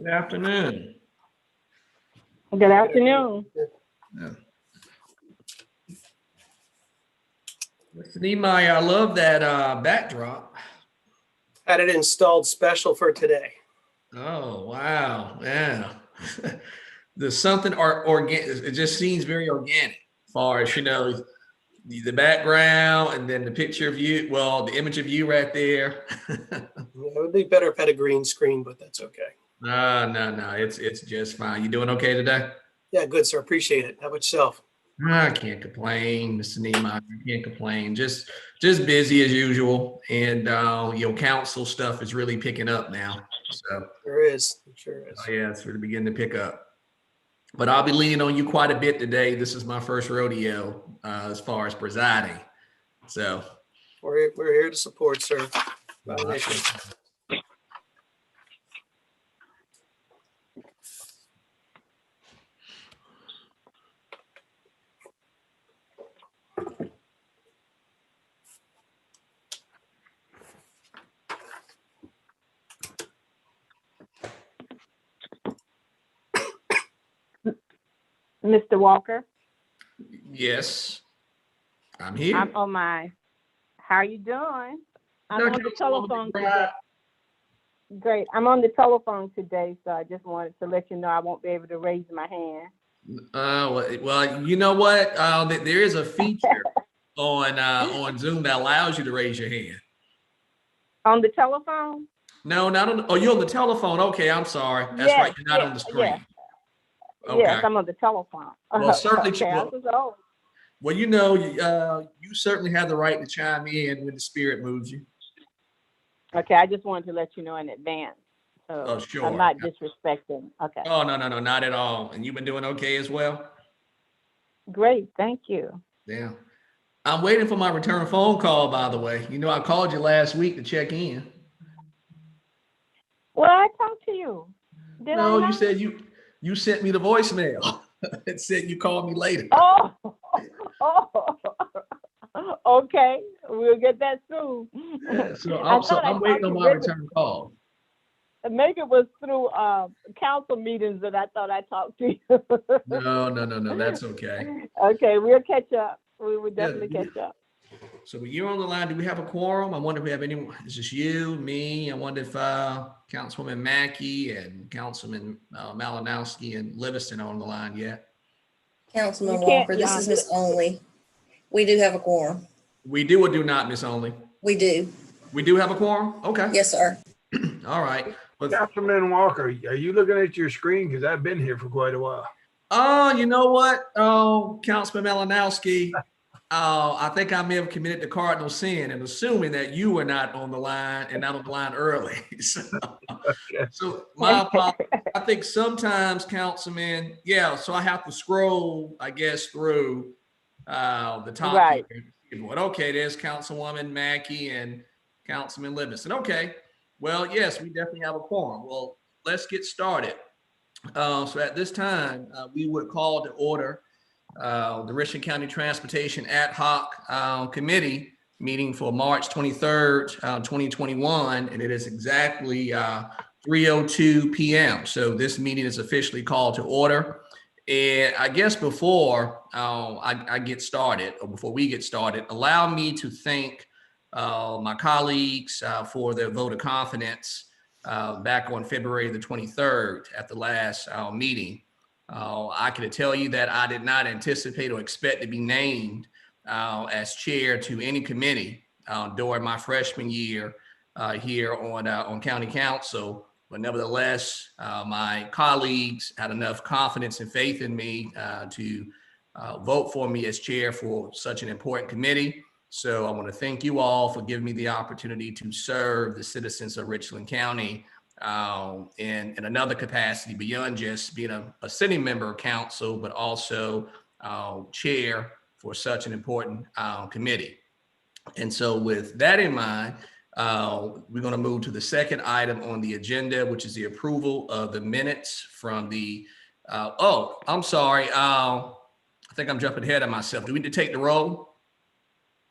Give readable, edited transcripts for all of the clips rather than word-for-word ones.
Good afternoon. Good afternoon. Yeah. Mr. Niemeyer, I love that backdrop. Had it installed special for today. Oh, wow. Yeah. There's something organic. It just seems very organic as far as, the background and then the picture of you. Well, the image of you right there. It would be better if I had a green screen, but that's okay. No. It's just fine. You doing okay today? Yeah, good, sir. Appreciate it. How about yourself? I can't complain, Mr. Niemeyer. I can't complain. Just busy as usual. And council stuff is really picking up now. So There is. It sure is. yeah, it's really beginning to pick up. But I'll be leaning on you quite a bit today. This is my first rodeo as far as presiding. So We're here to support, sir. well, I- Mr. Walker, yes, I'm here. I'm on my. How are you doing? I'm No, on the Councilwoman telephone McBride. today. Great. I'm on the telephone today, so I just wanted to let you know I won't be able to raise my hand. Well, you know what? There is a feature on Zoom that allows you to raise your hand. On the telephone? No, not on. Oh, you're on the telephone. Okay, I'm sorry. That's Yes, right. You're not on the yes, screen. yes. Okay. Yes, I'm on the telephone. Well, certainly. Okay, I was, oh, Well, you certainly have the right to chime in when the spirit moves you. okay, I just wanted to let you know in advance. So Oh, sure. I'm not disrespecting. Okay, Oh, no, not at all. And you've been doing okay as well? great. Thank you. Yeah. I'm waiting for my return phone call, by the way. I called you last week to check in. Well, I talked to you. Did I No, you not? said you sent me the voicemail. It said you called me later. Oh, oh, okay. We'll get that soon. Yeah, so I I'm thought I waiting talked on to my Rick. return call. Maybe it was through council meetings that I thought I talked to you. No, that's okay. Okay, we'll catch up. We will Yeah, definitely catch up. So you're on the line. Do we have a quorum? I wonder if we have anyone. Is this you, me? I wonder if Councilwoman Mackey and Councilman Malinowski and Livingston are on the line yet. Councilman You can't, Walker, this is Miss Only. We do have a quorum. We do or do not, Miss Only? We do. We do have a quorum? Okay. Yes, sir. All right. But Councilman Walker, are you looking at your screen? Because I've been here for quite a while. you know what? Councilman Malinowski, I think I may have committed the cardinal sin and assuming that you were not on the line and not on the line early. So my apologies. I think sometimes, Councilman, so I have to scroll, I guess, through the top Right. here. Okay, there's Councilwoman Mackey and Councilman Livingston. Okay, well, yes, we definitely have a quorum. Well, let's get started. So at this time, we would call to order the Richland County Transportation Ad Hoc Committee meeting for March 23rd, 2021, and it is exactly 3:02 p.m. So this meeting is officially called to order. And I guess before I get started, or before we get started, allow me to thank my colleagues for their vote of confidence back on February the 23rd at the last meeting. I can tell you that I did not anticipate or expect to be named as chair to any committee during my freshman year here on county council. But nevertheless, my colleagues had enough confidence and faith in me to vote for me as chair for such an important committee. So I want to thank you all for giving me the opportunity to serve the citizens of Richland County in another capacity beyond just being a sitting member of council, but also chair for such an important committee. And so with that in mind, we're going to move to the second item on the agenda, which is the approval of the minutes from the, I'm sorry. I think I'm jumping ahead of myself. Do we need to take the roll?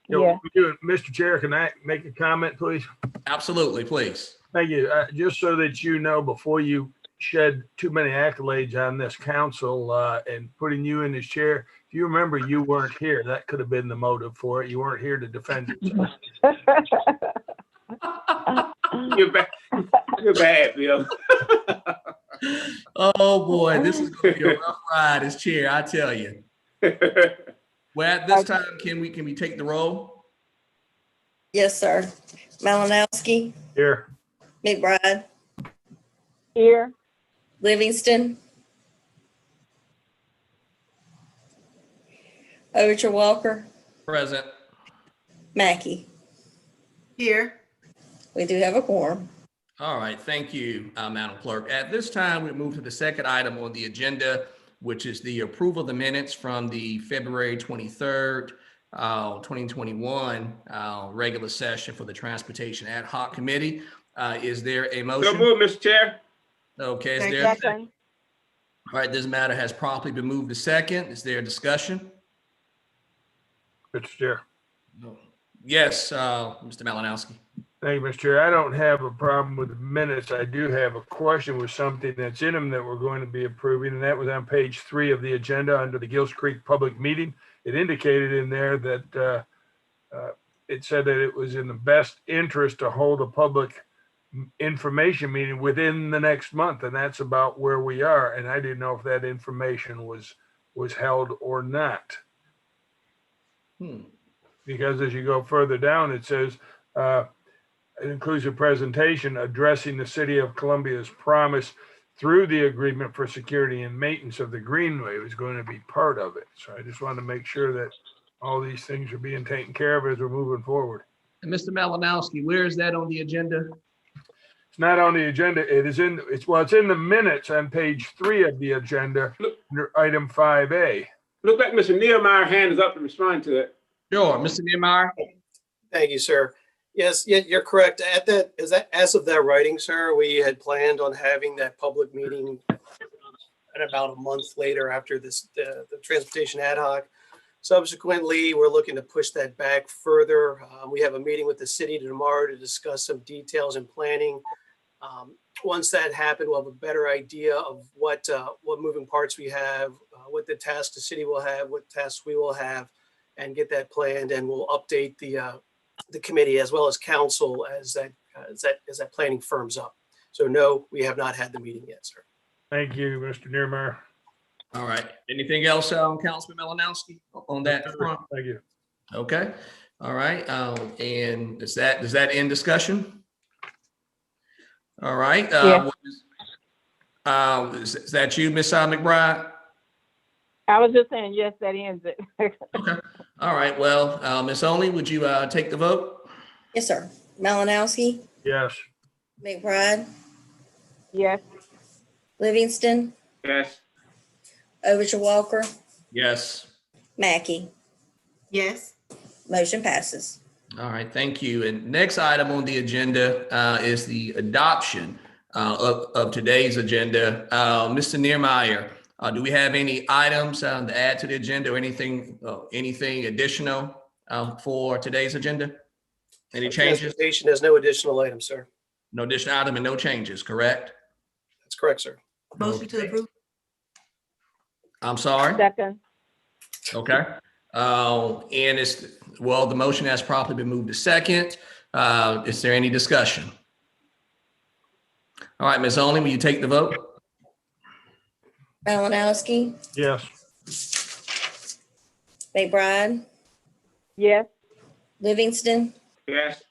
Yeah. Mr. Chair, can I make a comment, please? Absolutely, please. Thank you. Just so that you know, before you shed too many accolades on this council and putting you in his chair. If you remember, you weren't here. That could have been the motive for it. You weren't here to defend yourself. You're bad. You're bad, Bill. Oh, boy, this is going to be a rough ride as chair, I tell you. Well, at this time, can we take the roll? Yes, sir. Malinowski, Here, McBride, Here, Livingston, Overture Walker, Present. Mackey. Here. We do have a quorum. All right, thank you, Madam Clerk. At this time, we move to the second item on the agenda, which is the approval of the minutes from the February 23rd, 2021 regular session for the Transportation Ad Hoc Committee. Is there a So motion? move, Mr. Chair. Okay, is there? second, All right, this matter has properly been moved to second. Is there a discussion? Mr. Chair. Yes, Mr. Malinowski. Thank you, Mr. Chair. I don't have a problem with the minutes. I do have a question with something that's in them that we're going to be approving, and that was on page 3 of the agenda under the Gills Creek public meeting. It indicated in there that it said that it was in the best interest to hold a public information meeting within the next month, and that's about where we are. And I didn't know if that information was held or not. Because as you go further down, it says, it includes a presentation addressing the city of Columbia's promise through the agreement for security and maintenance of the Greenway was going to be part of it. So I just wanted to make sure that all these things are being taken care of as we're moving forward. And Mr. Malinowski, where is that on the agenda? It's not on the agenda. It's in the minutes on page 3 of the agenda, under item 5A. Look like Mr. Nehemiah hand is up to respond to it. Sure, Mr. Niemeyer. Thank you, sir. Yes, yeah, you're correct. As of that writing, sir, we had planned on having that public meeting at about a month later after the transportation ad hoc. Subsequently, we're looking to push that back further. We have a meeting with the city tomorrow to discuss some details and planning. Once that happens, we'll have a better idea of what moving parts we have, what the tasks the city will have, what tasks we will have, and get that planned. And we'll update the committee as well as council as that planning firms up. So no, we have not had the meeting yet, sir. Thank you, Mr. Niemeyer. All right. Anything else, Councilman Malinowski, on that front? Thank you. Okay. All right. And does that end discussion? All right. Is that you, Ms. McBride? I was just saying, yes, that ends it. Okay. All right. Well, Ms. Only, would you take the vote? Yes, sir. Malinowski, Yes. McBride, Yes, Livingston, Yes. Overture Walker, Yes. Mackey. Yes. Motion passes. All right. Thank you. And next item on the agenda is the adoption of today's agenda. Mr. Niemeyer, do we have any items to add to the agenda or anything additional for today's agenda? Any changes? Transportation has no additional items, sir. No additional item and no changes, correct? That's correct, sir. Motion to approve. I'm sorry. second, Okay. And the motion has properly been moved to second. Is there any discussion? All right, Ms. Only, will you take the vote? Malinowski, Yes. McBride, yes, Livingston, Yes.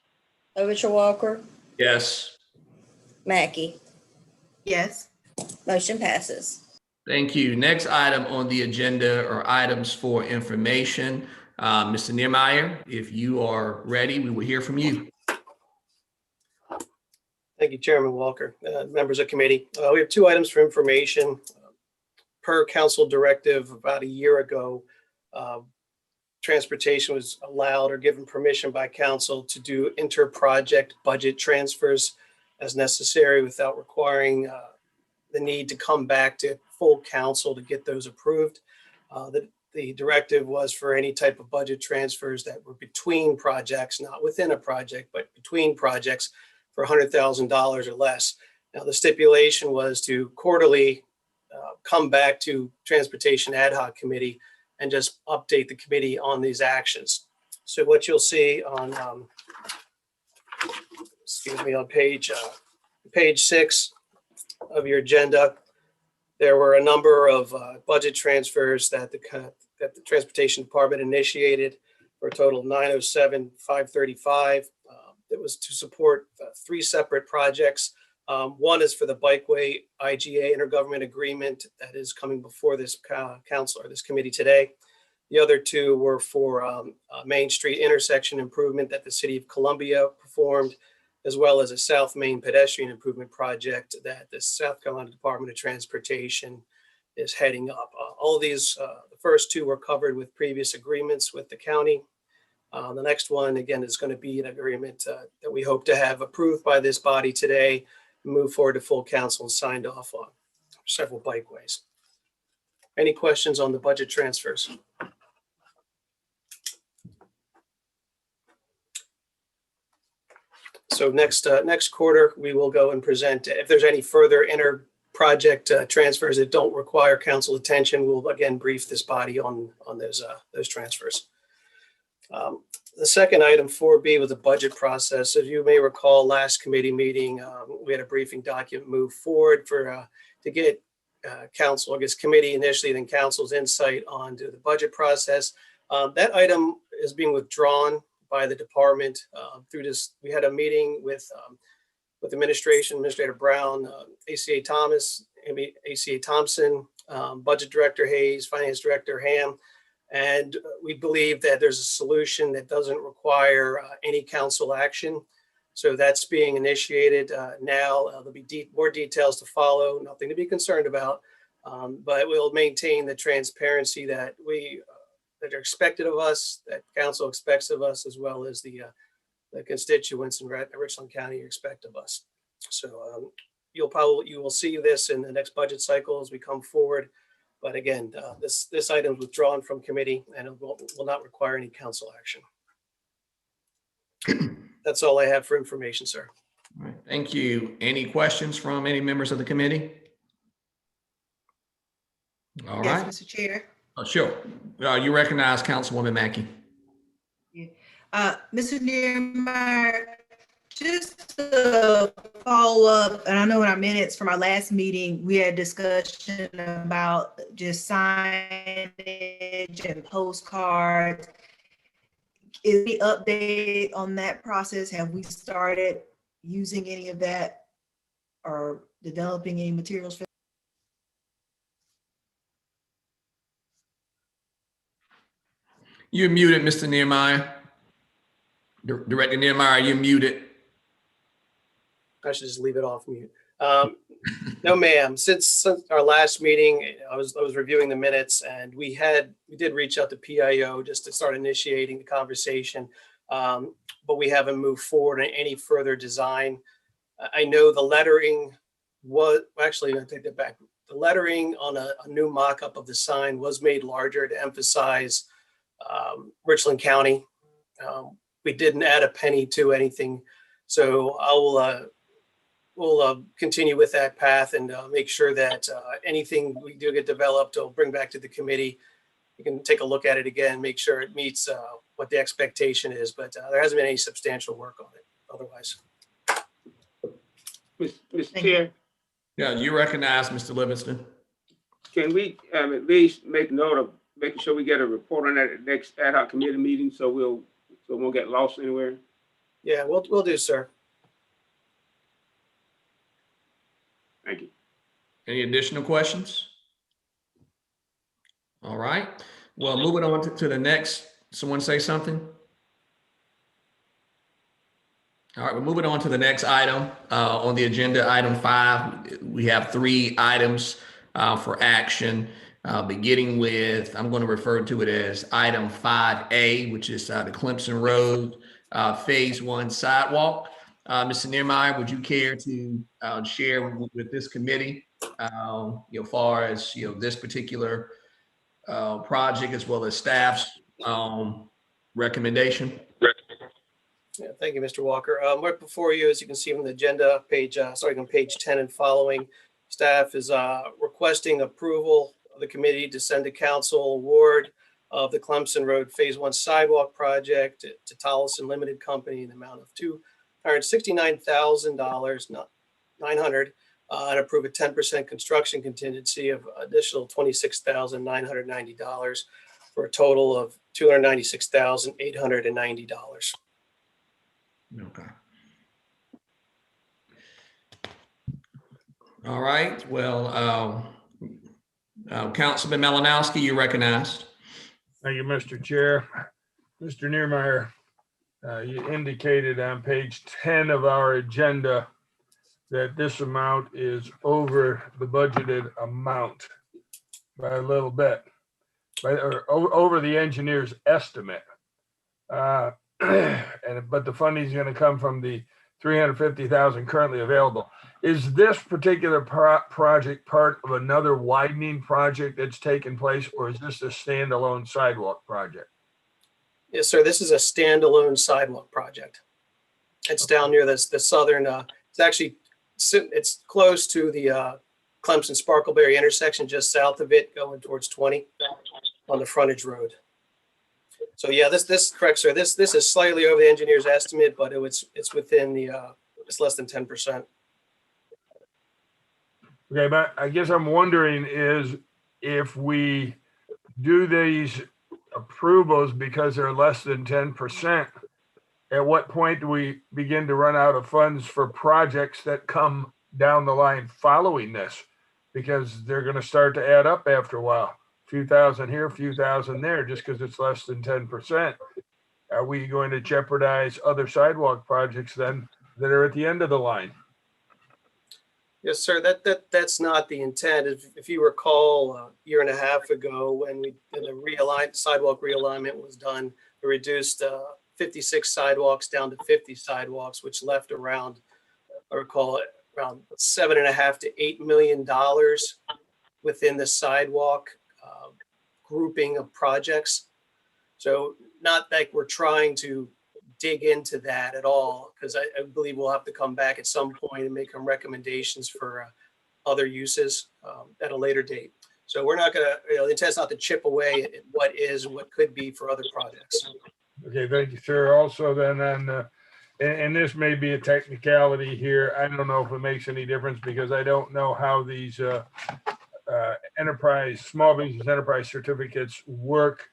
Overture Walker, Yes. Mackey. Yes. Motion passes. Thank you. Next item on the agenda are items for information. Mr. Niemeyer, if you are ready, we will hear from you. Thank you, Chairman Walker, members of committee. We have 2 items for information. Per council directive about a year ago, transportation was allowed or given permission by council to do inter-project budget transfers as necessary without requiring the need to come back to full council to get those approved. The directive was for any type of budget transfers that were between projects, not within a project, but between projects for $100,000 or less. Now, the stipulation was to quarterly come back to Transportation Ad Hoc Committee and just update the committee on these actions. So what you'll see on, on page 6 of your agenda, there were a number of budget transfers that the Transportation Department initiated for a total of $907,535. It was to support 3 separate projects. One is for the Bikeway IGA intergovernment agreement that is coming before this council or this committee today. The other 2 were for Main Street intersection improvement that the City of Columbia performed, as well as a South Main pedestrian improvement project that the South Carolina Department of Transportation is heading up. All of these, the first 2 were covered with previous agreements with the county. The next one, again, is going to be an agreement that we hope to have approved by this body today, move forward to full council and signed off on several bikeways. Any questions on the budget transfers? So next quarter, we will go and present. If there's any further inter-project transfers that don't require council attention, we'll again brief this body on those transfers. The second item, 4B, was the budget process. As you may recall, last committee meeting, we had a briefing document move forward to get council, I guess committee initially, then council's insight onto the budget process. That item is being withdrawn by the department through this. We had a meeting with administration, Administrator Brown, ACA Thomas, ACA Thompson, Budget Director Hayes, Finance Director Ham. And we believe that there's a solution that doesn't require any council action. So that's being initiated now. There'll be more details to follow, nothing to be concerned about, but we'll maintain the transparency that that are expected of us, that council expects of us, as well as the constituents in Richland County expect of us. So you will see this in the next budget cycle as we come forward. But again, this item is withdrawn from committee and it will not require any council action. That's all I have for information, sir. All right, thank you. Any questions from any members of the committee? All Yes, right. Mr. Chair. Oh, sure. You recognize Councilwoman Mackey. Mr. Nehemiah, just to follow up, and I know in our minutes from our last meeting, we had discussion about just signage and postcards. Is the update on that process? Have we started using any of that or developing any materials for? You're muted, Mr. Nehemiah. Director Nehemiah, you're muted. I should just leave it off mute. No, ma'am. Since our last meeting, I was reviewing the minutes, and we did reach out to PIO just to start initiating the conversation, but we haven't moved forward on any further design. I know the lettering was actually. I take that back. The lettering on a new mock-up of the sign was made larger to emphasize Richland County. We didn't add a penny to anything, so we'll continue with that path and make sure that anything we do get developed, we'll bring back to the committee. You can take a look at it again, make sure it meets what the expectation is, but there hasn't been any substantial work on it otherwise. Mr. Chair, you. Yeah, you recognize Mr. Livingston. can we at least make note of making sure we get a report on that at the next ad hoc committee meeting so we won't get lost anywhere? Yeah, we'll do, sir. Thank you. Any additional questions? All right. Well, moving on to the next. Someone say something? All right, we're moving on to the next item on the agenda, item 5. We have 3 items for action, beginning with, I'm going to refer to it as item 5A, which is the Clemson Road Phase 1 sidewalk. Mr. Nehemiah, would you care to share with this committee, as far as this particular project as well as staff's recommendation? Yeah, thank you, Mr. Walker. Right before you, as you can see from the agenda, starting on page 10 and following, staff is requesting approval of the committee to send to council award of the Clemson Road Phase 1 sidewalk project to Tollison Limited Company in the amount of $269,900 and approve a 10% construction contingency of additional $26,990 for a total of $296,890. Okay. All right, well, Councilman Malinowski, you're recognized. Thank you, Mr. Chair. Mr. Niermeyer, you indicated on page 10 of our agenda that this amount is over the budgeted amount by a little bit, or over the engineer's estimate. But the funding is going to come from the $350,000 currently available. Is this particular project part of another widening project that's taken place, or is this a standalone sidewalk project? Yes, sir. This is a standalone sidewalk project. It's down near the southern, it's close to the Clemson Sparkleberry intersection, just south of it, going towards 20 on the frontage road. So yeah, this correct, sir. This is slightly over the engineer's estimate, but it's within it's less than 10%. Okay, but I guess I'm wondering is if we do these approvals because they're less than 10%, at what point do we begin to run out of funds for projects that come down the line following this? Because they're going to start to add up after a while. A few thousand here, a few thousand there, just because it's less than 10%. Are we going to jeopardize other sidewalk projects then that are at the end of the line? Yes, sir. That's not the intent. If you recall, a year and a half ago, when the sidewalk realignment was done, we reduced 56 sidewalks down to 50 sidewalks, which left around, I recall, around $7.5 to $8 million within the sidewalk grouping of projects. So not like we're trying to dig into that at all, because I believe we'll have to come back at some point and make some recommendations for other uses at a later date. So we're not going to, the intent's not to chip away at what is and what could be for other projects. Okay, thank you, sir. Also then on, and this may be a technicality here. I don't know if it makes any difference because I don't know how these small business enterprise certificates work.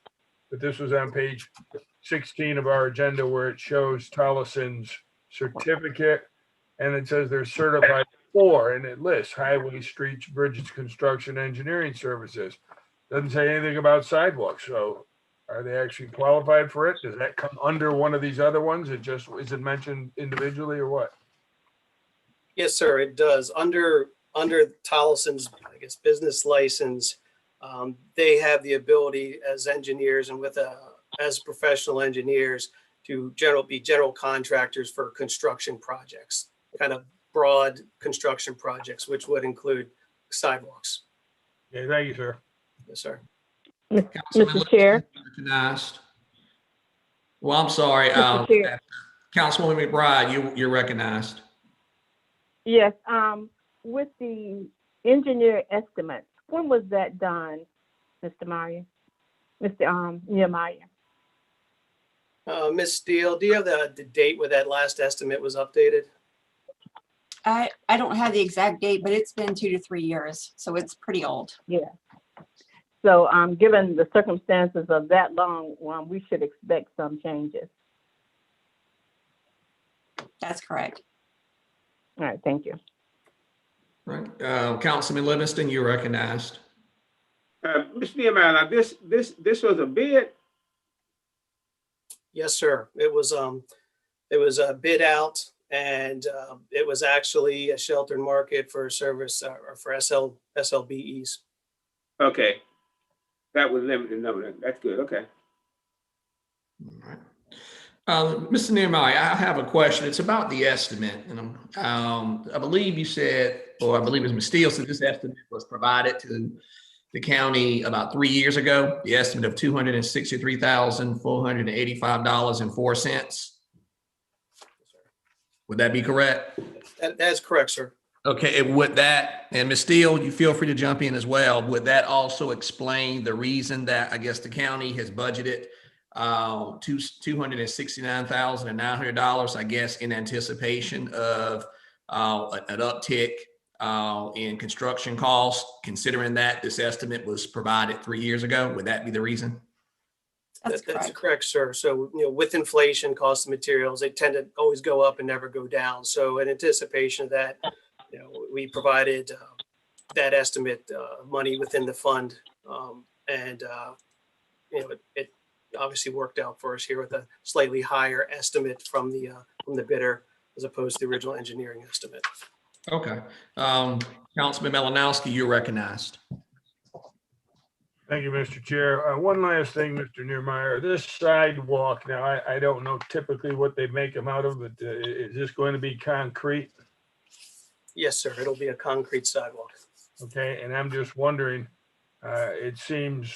But this was on page 16 of our agenda where it shows Tollison's certificate and it says they're certified for, and it lists highway, streets, bridges, construction, engineering services. Doesn't say anything about sidewalks. So are they actually qualified for it? Does that come under one of these other ones? Is it mentioned individually or what? Yes, sir, it does. Under Tollison's, I guess, business license, they have the ability as engineers and as professional engineers to be general contractors for construction projects, kind of broad construction projects, which would include sidewalks. Okay, thank you, sir. Yes, sir. Mr. Chair. Recognized. Well, I'm sorry, Mr. Chair. Councilwoman McBride, you're recognized. Yes, with the engineer estimates, when was that done, Mr. Meyer? Mr. Nehemiah? Ms. Steele, do you have the date where that last estimate was updated? I don't have the exact date, but it's been 2 to 3 years, so it's pretty old. Yeah. So, given the circumstances of that long one, we should expect some changes. That's correct. All right, thank you. Right. Councilman Livingston, you're recognized. Mr. Nehemiah, now this was a bid. Yes, sir. It was a bid out, and it was actually a sheltered market for service or for SLBEs. Okay. That was limited number. That's good. Okay. All right. Mr. Nehemiah, I have a question. It's about the estimate. And I believe you said, or I believe it was Ms. Steele said this estimate was provided to the county about 3 years ago, the estimate of $263,485.04. Would that be correct? That's correct, sir. Okay, and would that, and Ms. Steele, you feel free to jump in as well. Would that also explain the reason that I guess the county has budgeted $269,900, I guess, in anticipation of an uptick in construction costs, considering that this estimate was provided 3 years ago? Would that be the reason? That's That's correct. correct, sir. So, with inflation, cost of materials, they tend to always go up and never go down. So in anticipation of that, we provided that estimate money within the fund. And it obviously worked out for us here with a slightly higher estimate from the bidder as opposed to the original engineering estimate. Okay. Councilman Malinowski, you're recognized. Thank you, Mr. Chair. One last thing, Mr. Niermeyer, this sidewalk, now I don't know typically what they make them out of, but is this going to be concrete? Yes, sir. It'll be a concrete sidewalk. Okay, and I'm just wondering, it seems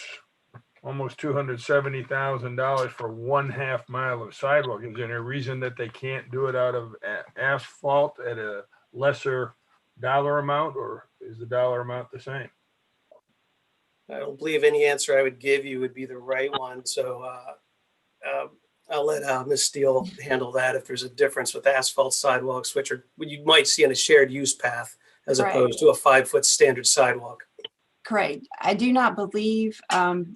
almost $270,000 for 1/2 mile of sidewalk. Is there a reason that they can't do it out of asphalt at a lesser dollar amount, or is the dollar amount the same? I don't believe any answer I would give you would be the right one. So I'll let Ms. Steele handle that if there's a difference with asphalt sidewalks, which you might see on a shared use path as Right. opposed to a 5-foot standard sidewalk. Correct. I do not believe, I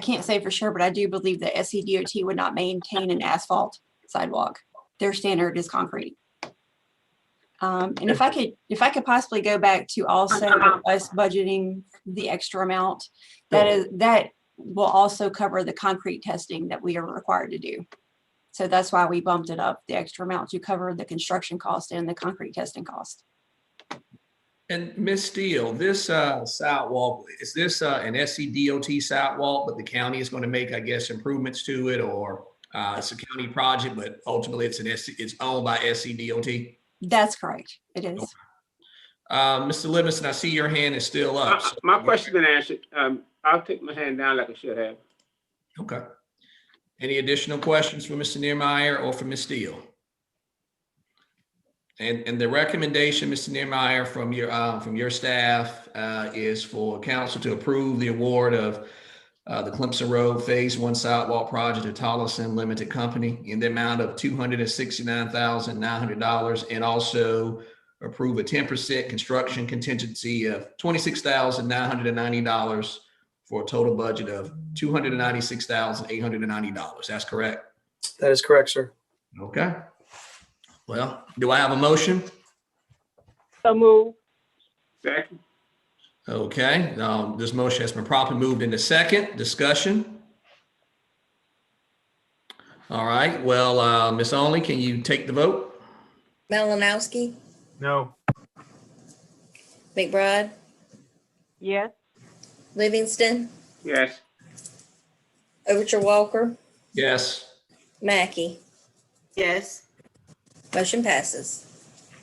can't say for sure, but I do believe that SCDOT would not maintain an asphalt sidewalk. Their standard is concrete. And if I could possibly go back to also us budgeting the extra amount, that will also cover the concrete testing that we are required to do. So that's why we bumped it up, the extra amount, to cover the construction cost and the concrete testing cost. And Ms. Steele, this sidewalk, is this an SCDOT sidewalk, but the county is going to make, I guess, improvements to it, or it's a county project, but ultimately it's owned by SCDOT? That's correct. It is. Mr. Livingston, I see your hand is still up. so- My question's been answered. I'll take my hand down like I should have. Okay. Any additional questions for Mr. Niermeyer or for Ms. Steele? And the recommendation, Mr. Niermeyer, from your staff is for council to approve the award of the Clemson Road Phase 1 sidewalk project to Tollison Limited Company in the amount of $269,900, and also approve a 10% construction contingency of $26,990 for a total budget of $296,890. That's correct? That is correct, sir. Okay. Well, do I have a motion? So move. Second. Okay, this motion has been properly moved into second. Discussion? All right, well, Ms. Only, can you take the vote? Malinowski, No, McBride, Yes. Livingston, Yes. Overture Walker, Yes. Mackey. Yes. Motion passes.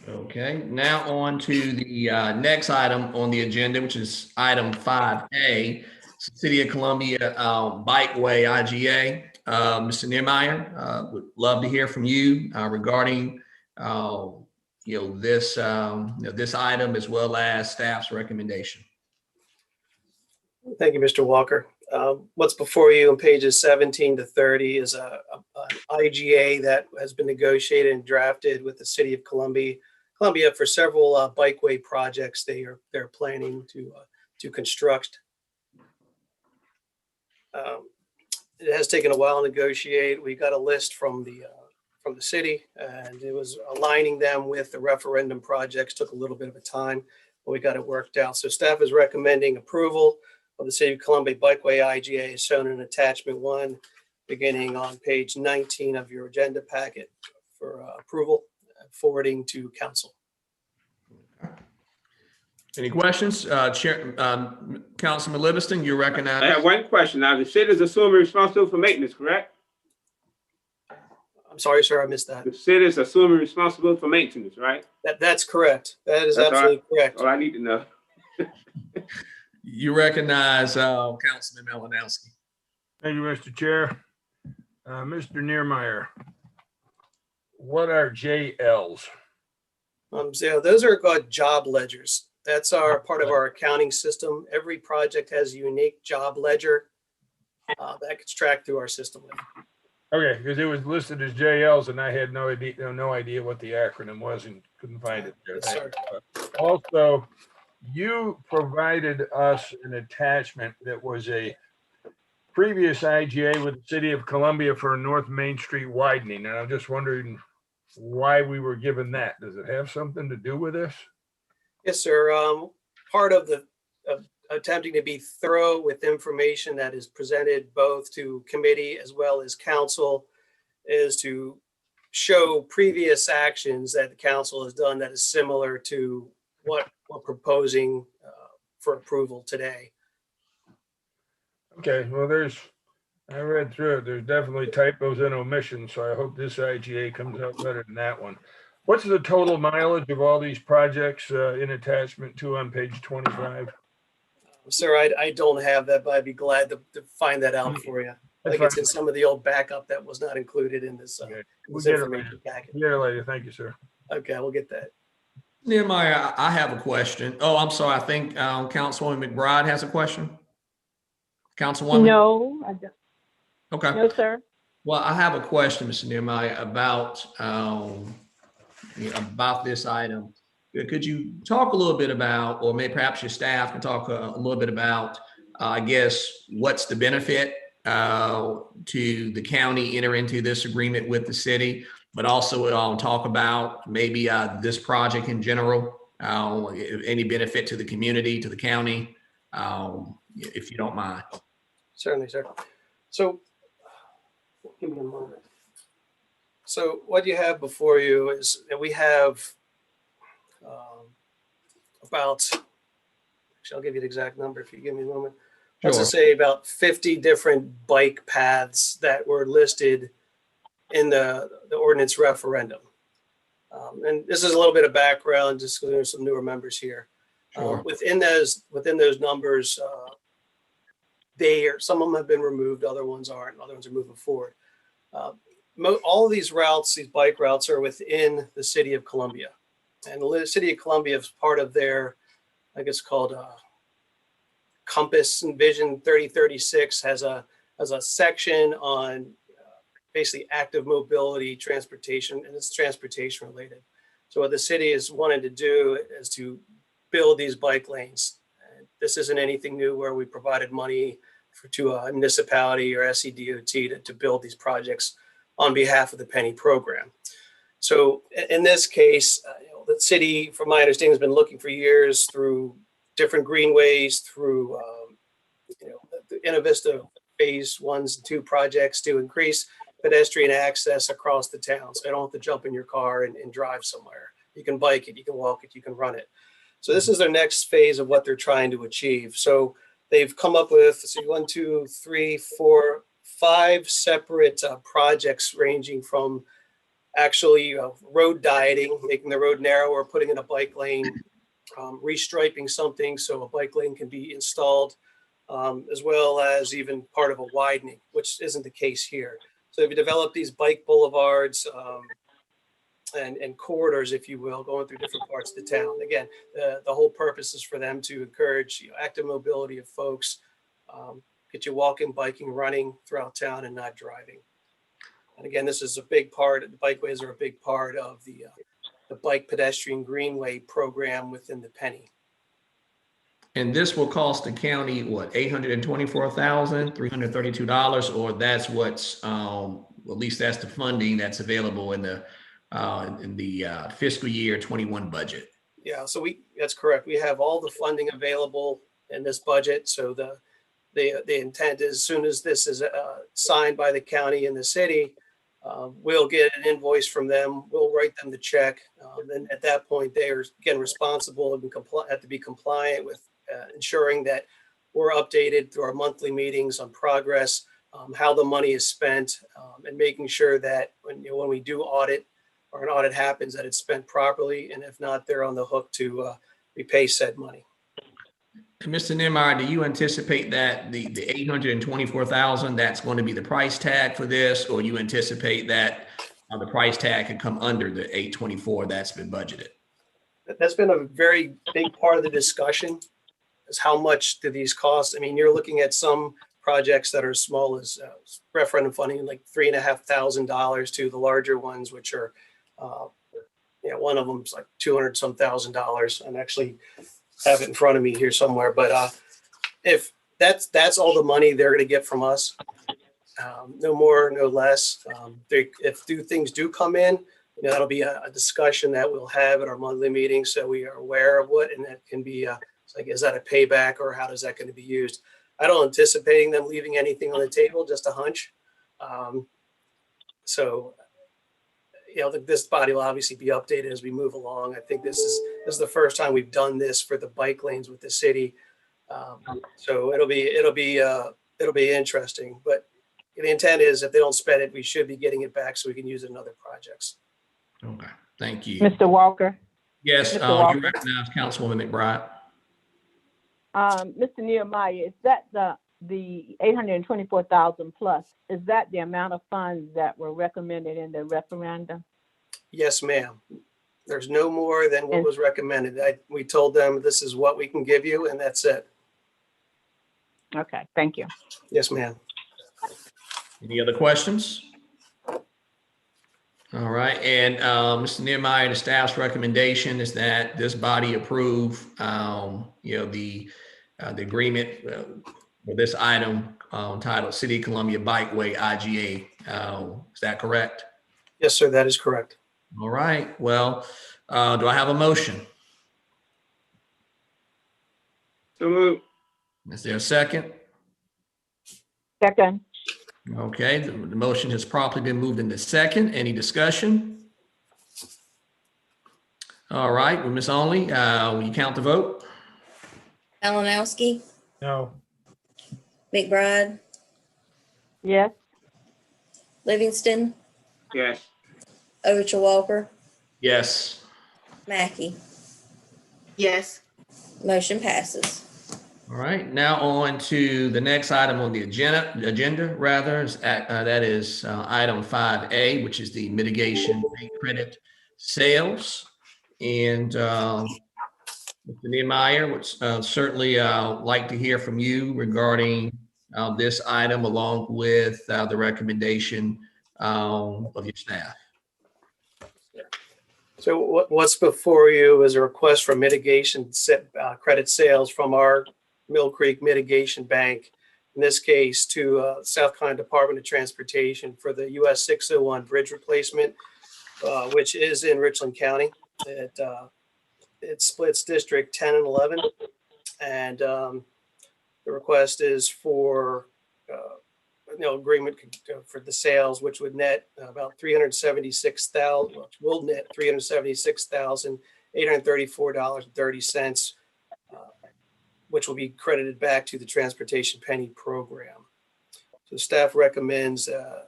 Okay, now on to the next item on the agenda, which is item 5A, City of Columbia Bikeway IGA. Mr. Niermeyer, would love to hear from you regarding this item as well as staff's recommendation. Thank you, Mr. Walker. What's before you on pages 17 to 30 is an IGA that has been negotiated and drafted with the City of Columbia for several bikeway projects they're planning to construct. It has taken a while to negotiate. We got a list from the city, and it was aligning them with the referendum projects. Took a little bit of a time, but we got it worked out. So staff is recommending approval of the City of Columbia Bikeway IGA as shown in attachment 1, beginning on page 19 of your agenda packet for approval, forwarding to council. Any questions? Councilman Livingston, you I recognize? have one question. Now, the city is assuming responsibility for maintenance, correct? I'm sorry, sir, I missed that. The city is assuming responsibility for maintenance, right? That's correct. That is That's all right. absolutely correct. All I need to know. You recognize Councilman Malinowski. thank you, Mr. Chair. Mr. Niermeyer, what are JLs? So those are called job ledgers. That's our part of our accounting system. Every project has a unique job ledger that gets tracked through our system. Okay, because it was listed as JLs and I had no idea what the acronym was and couldn't find it there. Yes, sir. Also, you provided us an attachment that was a previous IGA with the city of Columbia for North Main Street widening. And I'm just wondering why we were given that. Does it have something to do with this? Yes, sir. Part of attempting to be thorough with information that is presented both to committee as well as council is to show previous actions that the council has done that is similar to what we're proposing for approval today. Okay, well, I read through it. There's definitely typos and omissions, so I hope this IGA comes out better than that one. What's the total mileage of all these projects in attachment 2 on page 25? Sir, I don't have that, but I'd be glad to find that out for you. I That's think it's fine. in some of the old backup that was not included in this, Okay. this We'll get it information later. packet. We'll get it later. Thank you, sir. Okay, we'll get that. Nehemiah, I have a question. Oh, I'm sorry. I think Councilwoman McBride has a question. Councilwoman? No, I don't. Okay. No, sir. Well, I have a question, Mr. Nehemiah, about this item. Could you talk a little bit about, or maybe perhaps your staff can talk a little bit about, I guess, what's the benefit to the county enter into this agreement with the city, but also talk about maybe this project in general, any benefit to the community, to the county, if you don't mind. Certainly, sir. So give me a moment. So what you have before you is that we have actually, I'll give you the exact number if you give me a moment. Let's Sure. just say about 50 different bike paths that were listed in the ordinance referendum. And this is a little bit of background, just because there's some newer members here. Sure. Within those numbers, some of them have been removed, other ones aren't, other ones are moving forward. All of these routes, these bike routes, are within the city of Columbia. And the city of Columbia is part of their, I guess called Compass and Vision 3036 has a section on basically active mobility transportation, and it's transportation related. So what the city is wanting to do is to build these bike lanes. And this isn't anything new where we provided money to a municipality or SCDOT to build these projects on behalf of the Penny program. So in this case, the city, from my understanding, has been looking for years through different greenways, through the Innovista phase 1 and 2 projects to increase pedestrian access across the town. So you don't have to jump in your car and drive somewhere. You can bike it, you can walk it, you can run it. So this is their next phase of what they're trying to achieve. So they've come up with 5 separate projects ranging from actually road dieting, making the road narrower, putting in a bike lane, restriping something so a bike lane can be installed, as well as even part of a widening, which isn't the case here. So if you develop these bike boulevards and corridors, if you will, going through different parts of the town. Again, the whole purpose is for them to encourage active mobility of folks, get you walking, biking, running throughout town and not driving. And again, this is a big part, the bikeways are a big part of the bike pedestrian greenway program within the Penny. And this will cost the county, what, $824,332, or that's what's, at least that's the funding that's available in the fiscal year 21 budget. Yeah, so that's correct. We have all the funding available in this budget. So the intent is, as soon as this is signed by the county and the city, we'll get an invoice from them. We'll write them the check. Then at that point, they are again responsible and have to be compliant with ensuring that we're updated through our monthly meetings on progress, how the money is spent, and making sure that when we do audit or an audit happens, that it's spent properly. And if not, they're on the hook to repay said money. Mr. Nehemiah, do you anticipate that the 824,000, that's going to be the price tag for this, or you anticipate that the price tag could come under the 824 that's been budgeted. That's been a very big part of the discussion, is how much do these cost? I mean, you're looking at some projects that are as small as referendum funding, like $3,500 to the larger ones, which are, one of them's like 200 some $1,000. And actually have it in front of me here somewhere. But if that's all the money they're going to get from us, no more, no less. If things do come in, that'll be a discussion that we'll have at our monthly meeting, so we are aware of what, and that can be like, is that a payback or how is that going to be used? I don't anticipating them leaving anything on the table, just a hunch. This body will obviously be updated as we move along. I think this is the first time we've done this for the bike lanes with the city. So it'll be interesting, but the intent is if they don't spend it, we should be getting it back so we can use it in other projects. Okay, thank you. Mr. Walker, Yes, Mr. Walker. you recognize Councilwoman McBride. Mr. Nehemiah, is that the 824,000 plus? Is that the amount of funds that were recommended in the referendum? Yes, ma'am. There's no more than what was recommended. We told them this is what we can give you, and that's it. Okay, thank you. Yes, ma'am. Any other questions? All right, and Mr. Nehemiah, the staff's recommendation is that this body approve, the agreement for this item entitled City of Columbia Bikeway IGA. Is that correct? Yes, sir, that is correct. All right, well, do I have a motion? So moved. Is there a second? Second, Okay, the motion has properly been moved into second. Any discussion? All right, well, Ms. Only, will you count the vote? Malinowski, No. McBride, yes, Livingston, Yes. Overture Walker, Yes. Mackey. Yes. Motion passes. All right, now on to the next item on the agenda, that is item 5A, which is the mitigation rate credit sales. And Mr. Nehemiah would certainly like to hear from you regarding this item along with the recommendation of your staff. So what's before you is a request for mitigation credit sales from our Mill Creek Mitigation Bank, in this case to South Carolina Department of Transportation for the US 601 bridge replacement, which is in Richland County. It splits District 10 and 11. And the request is for agreement for the sales, which would net about $376,000, which will net $376,834.30, which will be credited back to the Transportation Penny Program. So staff recommends the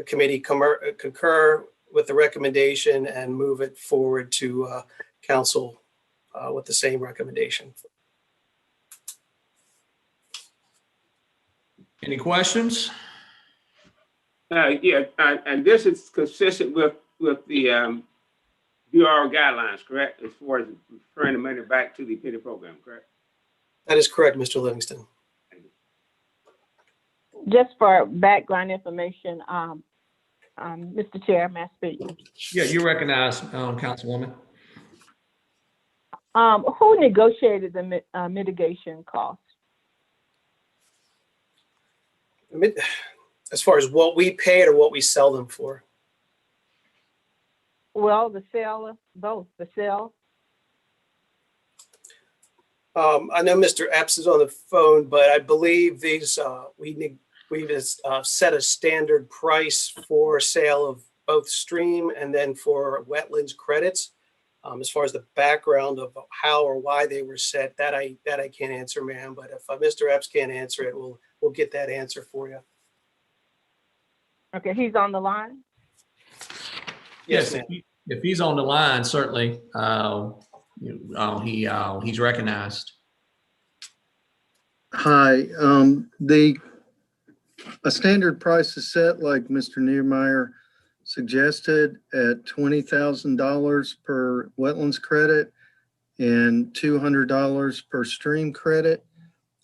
committee concur with the recommendation and move it forward to council with the same recommendation. Any questions? And this is consistent with the Bureau guidelines, correct? As far as referring the money back to the penny program, correct? That is correct, Mr. Livingston. just for background information, Mr. Chair, may I speak? Yeah, you recognize, Councilwoman. Who negotiated the mitigation cost? As far as what we paid or what we sell them for? Well, the seller, both, the sale. I know Mr. Epps is on the phone, but I believe these, we've set a standard price for sale of both stream and then for wetlands credits. As far as the background of how or why they were set, that I can't answer, ma'am. But if Mr. Epps can't answer it, we'll get that answer for you. Okay, he's on the line? Yes, ma'am. If he's on the line, certainly, he's recognized. Hi, a standard price is set, like Mr. Nehemiah suggested at $20,000 per wetlands credit and $200 per stream credit.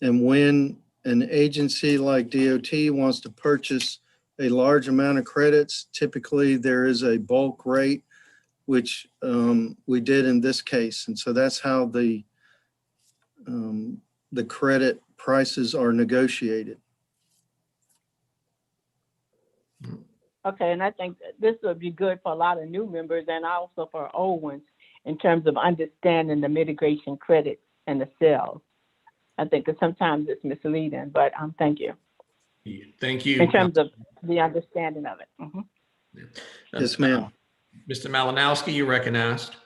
And when an agency like DOT wants to purchase a large amount of credits, typically there is a bulk rate, which we did in this case. And so that's how the credit prices are negotiated. Okay, and I think that this would be good for a lot of new members and also for old ones in terms of understanding the mitigation credits and the sales. I think that sometimes it's misleading, but thank you. Thank you. In terms of the understanding of it. Mhm. Yes, ma'am. Mr. Malinowski, you recognized.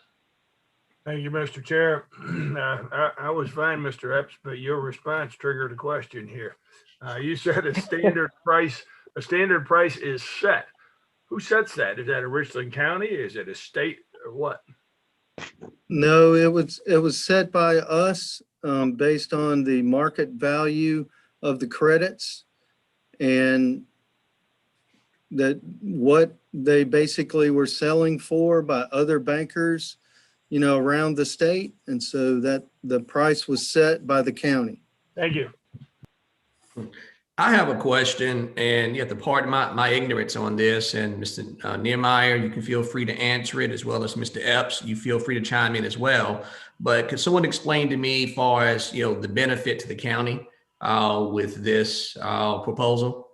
Thank you, Mr. Chair. I was fine, Mr. Epps, but your response triggered a question here. You said a standard price is set. Who sets that? Is that a Richland County? Is it a state or what? No, it was set by us based on the market value of the credits and that what they basically were selling for by other bankers, around the state. And so that the price was set by the county. Thank you. I have a question, and you have to pardon my ignorance on this. And Mr. Nehemiah, you can feel free to answer it, as well as Mr. Epps. You feel free to chime in as well. But could someone explain to me, as far as the benefit to the county with this proposal?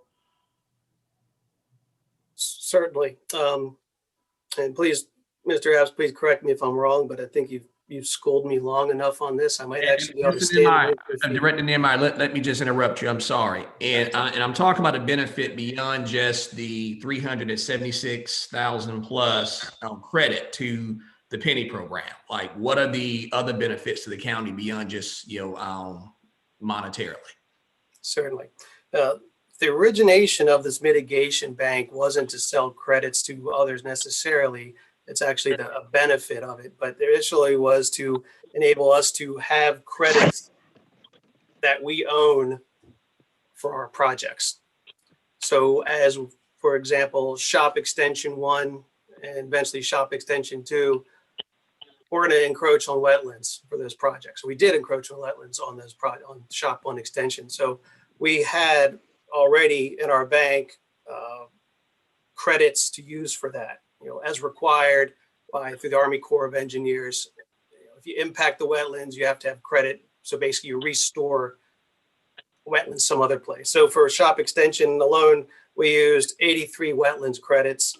Certainly. And please, Mr. Epps, please correct me if I'm wrong, but I think you've schooled me long enough on this. I might actually be able to stand. Director Nehemiah, let me just interrupt you. I'm sorry. And I'm talking about a benefit beyond just the 376,000 plus credit to the penny program. Like, what are the other benefits to the county beyond just, monetarily? Certainly. The origination of this mitigation bank wasn't to sell credits to others necessarily. It's actually a benefit of it, but initially was to enable us to have credits that we own for our projects. So as, for example, Shop Extension 1 and eventually Shop Extension 2, we're going to encroach on wetlands for those projects. We did encroach on wetlands on those on Shop 1 extension. So we had already in our bank credits to use for that, as required through the Army Corps of Engineers. If you impact the wetlands, you have to have credit. So basically you restore wetlands some other place. So for Shop Extension alone, we used 83 wetlands credits.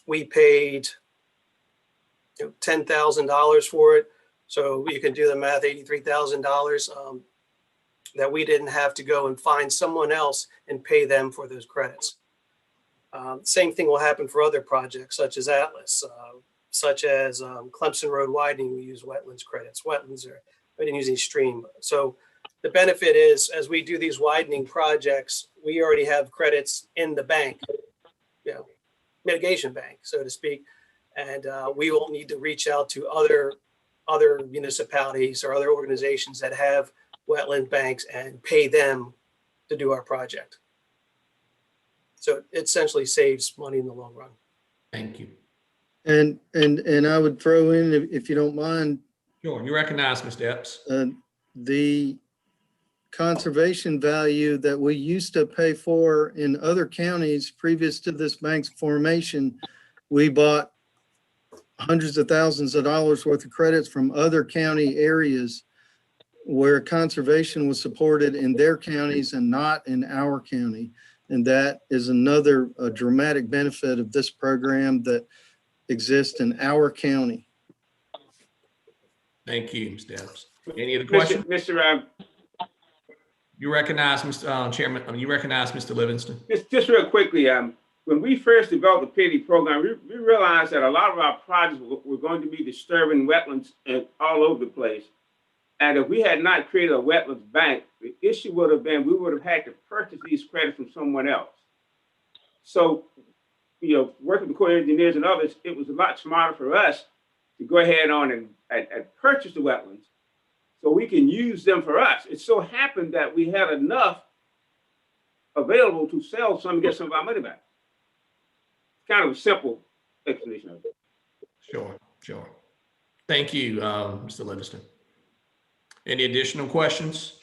We paid $10,000 for it. So you can do the math, $83,000 that we didn't have to go and find someone else and pay them for those credits. Same thing will happen for other projects such as Atlas, such as Clemson Road widening. We use wetlands credits. We didn't use any stream. So the benefit is, as we do these widening projects, we already have credits in the bank, mitigation bank, so to speak. And we won't need to reach out to other municipalities or other organizations that have wetland banks and pay them to do our project. So it essentially saves money in the long run. Thank you. And I would throw in, if you don't mind, Sure. You recognize, Mr. Epps. the conservation value that we used to pay for in other counties previous to this bank's formation. We bought hundreds of thousands of dollars worth of credits from other county areas where conservation was supported in their counties and not in our county. And that is another dramatic benefit of this program that exists in our county. Thank you, Mr. Epps. Any other questions? You recognize, Mr. Chairman, you recognize Mr. Livingston. Just real quickly, when we first developed the penny program, we realized that a lot of our projects were going to be disturbing wetlands all over the place. And if we had not created a wetlands bank, the issue would have been we would have had to purchase these credits from someone else. So, working with the Corps of Engineers and others, it was a lot smarter for us to go ahead on and purchase the wetlands so we can use them for us. It so happened that we had enough available to sell some and get some of our money back. kind of a simple explanation of it. Sure. Thank you, Mr. Livingston. Any additional questions?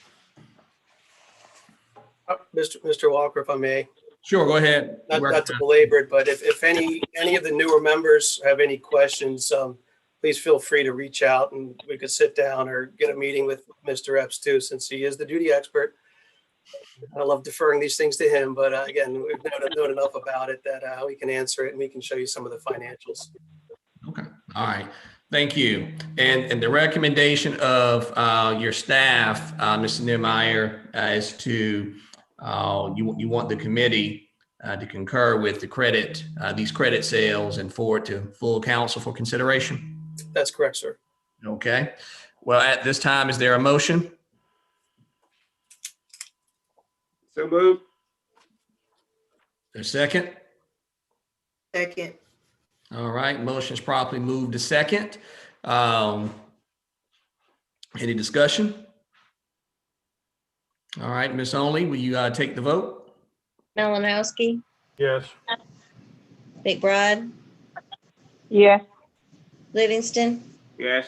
Mr. Walker, if I may, Sure, go ahead. not to belabor it, but if any of the newer members have any questions, please feel free to reach out and we could sit down or get a meeting with Mr. Epps too, since he is the duty expert. I love deferring these things to him, but again, we've known enough about it that we can answer it and we can show you some of the financials. Okay, all right, thank you. And the recommendation of your staff, Mr. Nehmeyer, is to, you want the committee to concur with the credit, these credit sales and forward to full council for consideration? That's correct, sir. Okay, well, at this time, is there a motion? So moved. A second? Second. All right, motion is properly moved to second. Any discussion? All right, Ms. Only, will you take the vote? Malinowski, Yes. McBride, Yes. Livingston, Yes.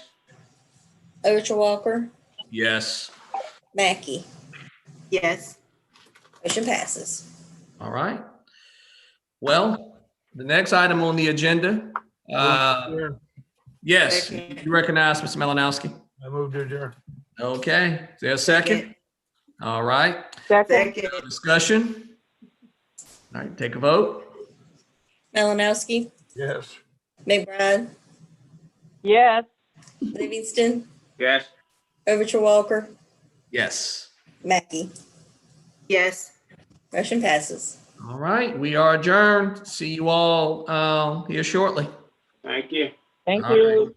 Overture Walker, Yes. Mackey. Yes. Motion passes. All right. Well, the next item on the agenda, yes, you recognize Mr. Malinowski? I moved to adjourn. Okay, is there a second? All right, Second. Second. discussion? All right, take a vote. Malinowski, Yes. McBride, Yes. Livingston, Yes. Overture Walker, Yes. Mackey. Yes. Motion passes. All right, we are adjourned. See you all here shortly. Thank you. Thank All you.